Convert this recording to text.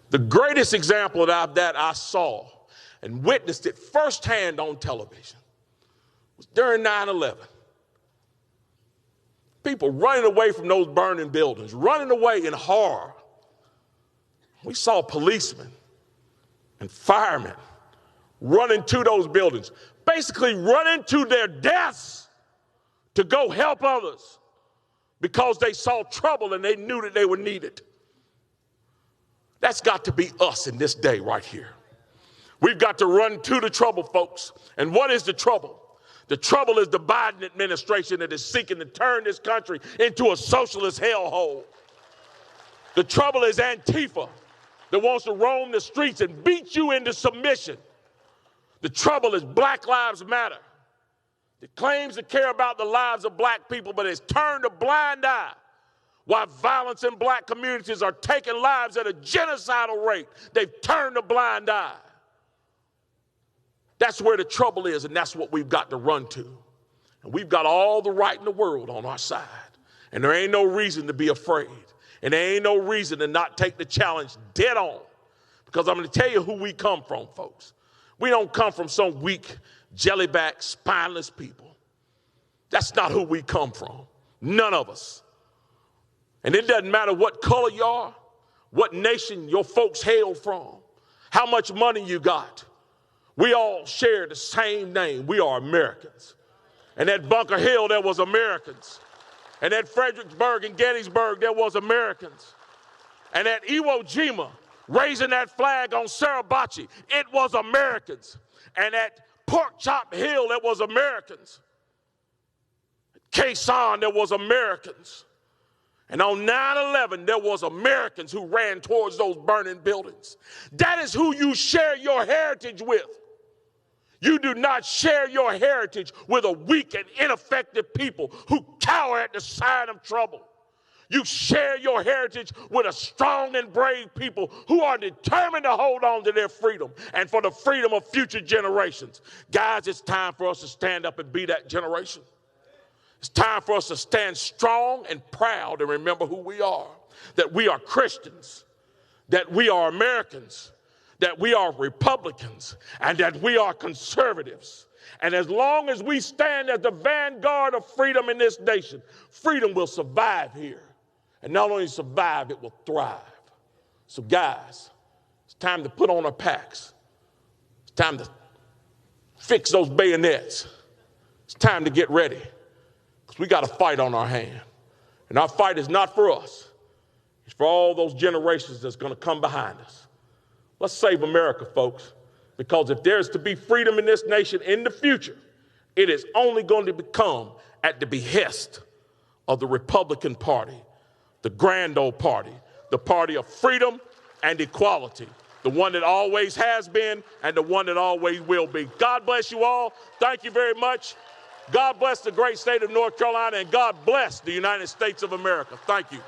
The greatest example of that I saw and witnessed it firsthand on television was during 9/11. People running away from those burning buildings, running away in horror. We saw policemen and firemen running to those buildings, basically running to their deaths to go help others because they saw trouble and they knew that they were needed. That's got to be us in this day right here. We've got to run to the trouble, folks. And what is the trouble? The trouble is the Biden administration that is seeking to turn this country into a socialist hellhole. The trouble is Antifa that wants to roam the streets and beat you into submission. The trouble is Black Lives Matter that claims to care about the lives of black people but has turned a blind eye while violence in black communities are taking lives at a genocidal rate. They've turned a blind eye. That's where the trouble is, and that's what we've got to run to. And we've got all the right in the world on our side. And there ain't no reason to be afraid. And there ain't no reason to not take the challenge dead on. Because I'm going to tell you who we come from, folks. We don't come from some weak, jellyback, spineless people. That's not who we come from. None of us. And it doesn't matter what color you are, what nation your folks hail from, how much money you got. We all share the same name. We are Americans. And at Bunker Hill, there was Americans. And at Fredericksburg and Gettysburg, there was Americans. And at Iwo Jima, raising that flag on Suribachi, it was Americans. And at Pork Chop Hill, there was Americans. At Khe Sanh, there was Americans. And on 9/11, there was Americans who ran towards those burning buildings. That is who you share your heritage with. You do not share your heritage with a weak and ineffective people who cower at the sight of trouble. You share your heritage with a strong and brave people who are determined to hold on to their freedom and for the freedom of future generations. Guys, it's time for us to stand up and be that generation. It's time for us to stand strong and proud and remember who we are, that we are Christians, that we are Americans, that we are Republicans, and that we are conservatives. And as long as we stand as the vanguard of freedom in this nation, freedom will survive here. And not only survive, it will thrive. So guys, it's time to put on our packs. It's time to fix those bayonets. It's time to get ready. Because we got a fight on our hand. And our fight is not for us. It's for all those generations that's going to come behind us. Let's save America, folks, because if there's to be freedom in this nation in the future, it is only going to become at the behest of the Republican Party, the grand old party, the party of freedom and equality, the one that always has been and the one that always will be. God bless you all. Thank you very much. God bless the great state of North Carolina, and God bless the United States of America. Thank you.